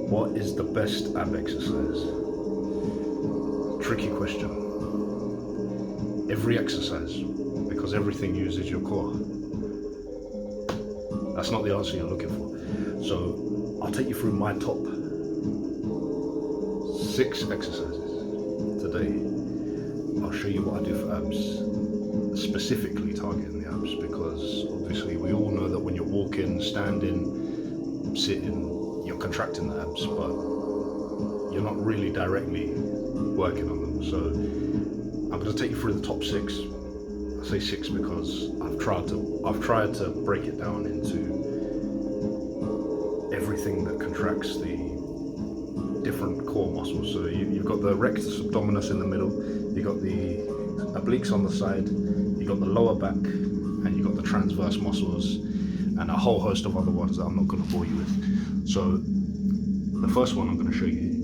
What is the best ab exercise? Tricky question. Every exercise, because everything uses your core. That's not the answer you're looking for. So I'll take you through my top 6 exercises today. I'll show you what I do for abs, specifically targeting the abs, because obviously we all know that when you're walking, standing, sitting, you're contracting the abs, but you're not really directly working on them. So I'm going to take you through the top 6. I say 6 because I've tried to break it down into everything that contracts the different core muscles. So you've got the rectus abdominis in the middle, you've got the obliques on the side, you've got the lower back, and you've got the transverse muscles, and a whole host of other ones that I'm not going to bore you with. So the first one I'm going to show you,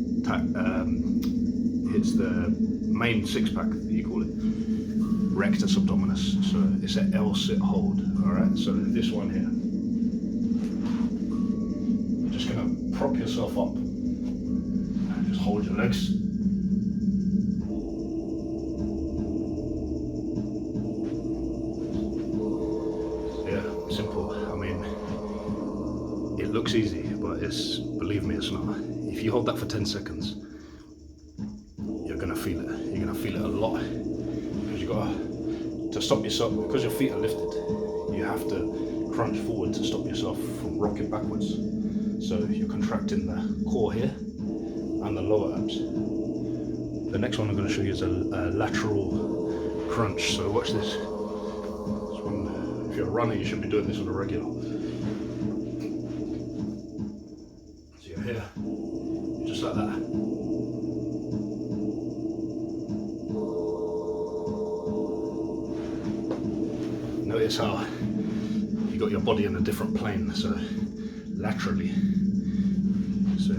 it's the main six-pack, you call it, rectus abdominis. So it's an L-sit hold. All right, so this one here, you're just going to prop yourself up and just hold your legs. Yeah, simple. I mean, it looks easy, but believe me, it's not. If you hold that for 10 seconds, you're gonna feel it. You're gonna feel it a lot, because you gotta, to stop yourself, because your feet are lifted, you have to crunch forward to stop yourself from rocking backwards. So you're contracting the core here and the lower abs. The next one I'm going to show you is a lateral crunch. So watch this. If you're a runner, you should be doing this on a regular. So you're here, just like that. Notice how you got your body in a different plane, so laterally. So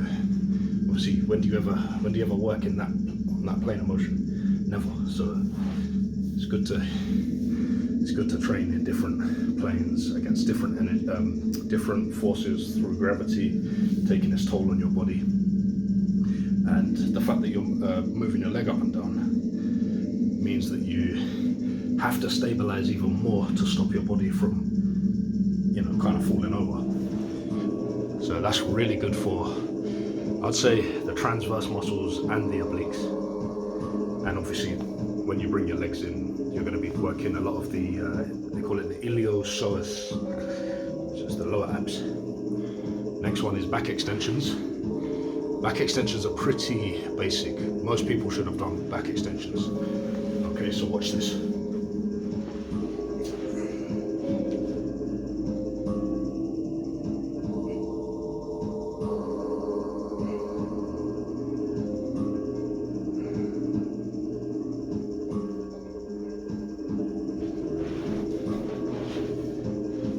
obviously, when do you ever work in that plane of motion? Never. So it's good to train in different planes against different forces through gravity taking its toll on your body. And the fact that you're moving your leg up and down means that you have to stabilize even more to stop your body from, kind of falling over. So that's really good for, I'd say, the transverse muscles and the obliques. And obviously, when you bring your legs in, you're going to be working a lot of the, they call it the iliopsoas, which is the lower abs. Next one is back extensions. Back extensions are pretty basic. Most people should have done back extensions. Okay, so watch this.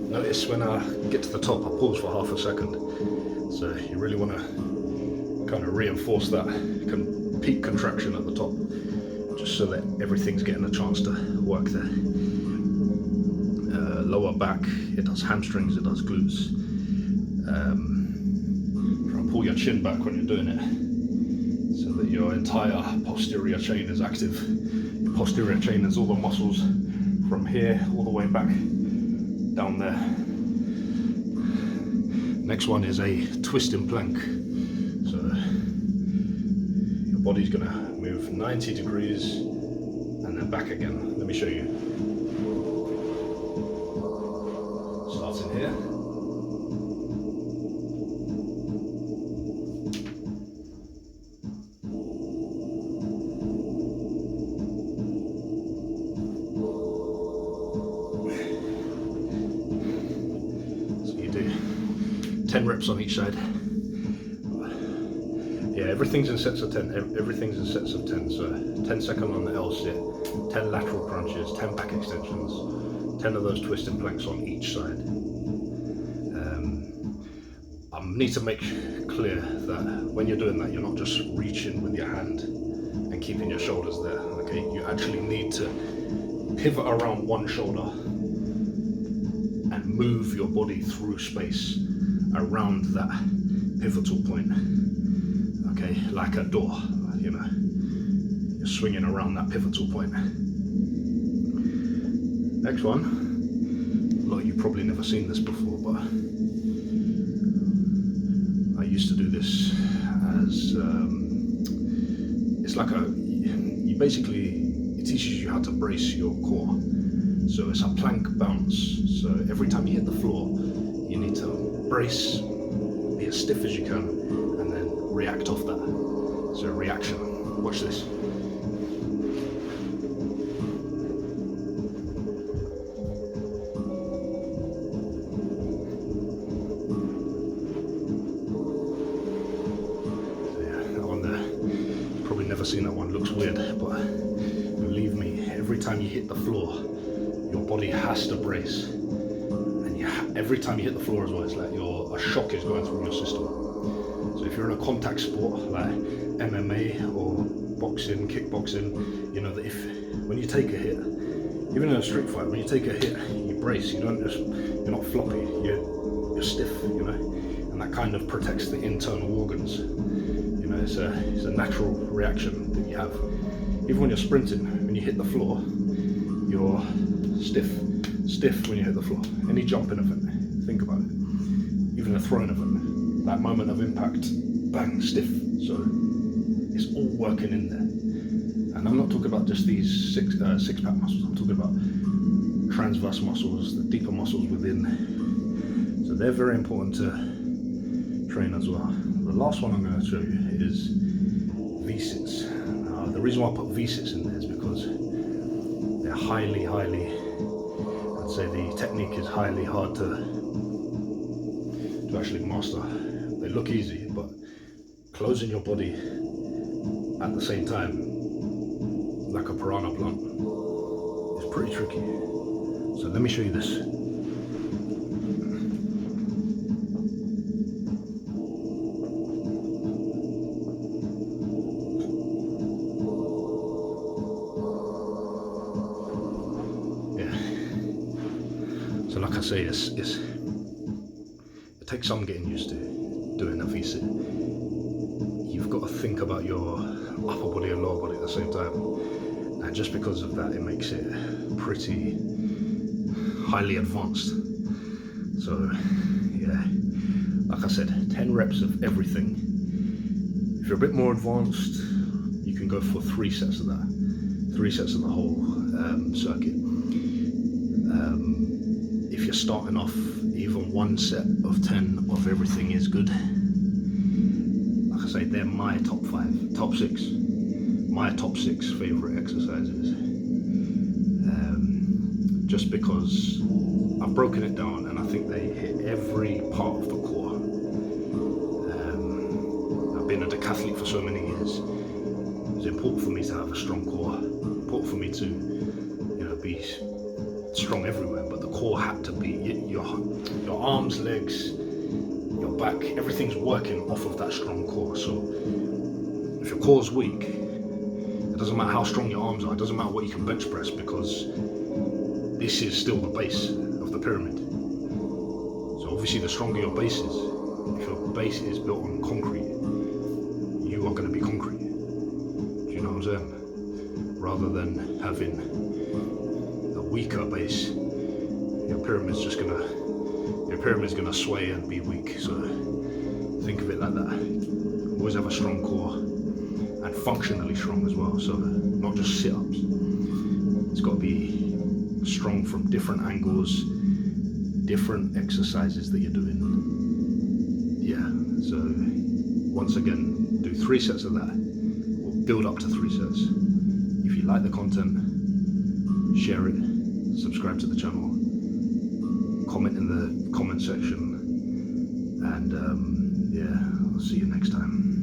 Notice when I get to the top, I pause for half a second. So you really want to kind of reinforce that peak contraction at the top, just so that everything's getting a chance to work there. Lower back, it does hamstrings, it does glutes. Try and pull your chin back when you're doing it, so that your entire posterior chain is active. Your posterior chain is all the muscles from here all the way back down there. Next one is a twisting plank. So your body's gonna move 90 degrees and then back again. Let me show you. Starting here. So you do 10 reps on each side. Yeah, everything's in sets of 10. Everything's in sets of 10. So 10 second on the L sit, 10 lateral crunches, 10 back extensions, 10 of those twisting planks on each side. I need to make clear that when you're doing that, you're not just reaching with your hand and keeping your shoulders there. Okay, you actually need to pivot around one shoulder and move your body through space around that pivotal point. Okay, like a door, you know, you're swinging around that pivotal point. Next one, a lot of you probably never seen this before, but I used to do this as, it's like it teaches you how to brace your core. So it's a plank bounce. So every time you hit the floor, you need to brace, be as stiff as you can, and then react off that. So reaction. Watch this. So yeah, that one there, probably never seen that one. Looks weird, but believe me, every time you hit the floor, your body has to brace, and every time you hit the floor as well, it's like a shock is going through your system. So if you're in a contact sport like MMA or boxing, kickboxing, you know that when you take a hit, even in a street fight, when you take a hit, you brace. You're not floppy. You're stiff, you know, and that kind of protects the internal organs. You know, it's a natural reaction that you have. Even when you're sprinting, when you hit the floor, you're stiff when you hit the floor. Any jumping event, think about it. Even a throwing event, that moment of impact, bang, stiff. So it's all working in there. And I'm not talking about just these six-pack muscles. I'm talking about transverse muscles, the deeper muscles within. So they're very important to train as well. The last one I'm going to show you is V-sits. The reason why I put V-sits in there is because they're highly, I'd say the technique is highly hard to actually master. They look easy, but closing your body at the same time, like a piranha plant, is pretty tricky. So let me show you this. So like I say, it takes some getting used to doing a V-sit. You've got to think about your upper body and lower body at the same time. And just because of that, it makes it pretty highly advanced. So yeah, like I said, 10 reps of everything. If you're a bit more advanced, you can go for 3 sets of that. 3 sets of the whole circuit. If you're starting off, even 1 set of 10 of everything is good. Like I say, they're my top 6 favorite exercises. Just because I've broken it down and I think they hit every part of the core. I've been a decathlete for so many years. It's important for me to have a strong core, important for me to, you know, be strong everywhere, but the core had to be your arms, legs, your back, everything's working off of that strong core. So if your core's weak, it doesn't matter how strong your arms are, it doesn't matter what you can bench press, because this is still the base of the pyramid. So obviously the stronger your base is, if your base is built on concrete, you are going to be concrete. Do you know what I'm saying? Rather than having a weaker base, your pyramid's gonna sway and be weak. So think of it like that. Always have a strong core, and functionally strong as well. So not just sit-ups. It's got to be strong from different angles, different exercises that you're doing. Yeah. So once again, do 3 sets of that. We'll build up to 3 sets. If you like the content, share it, subscribe to the channel, comment in the comment section, and yeah, I'll see you next time.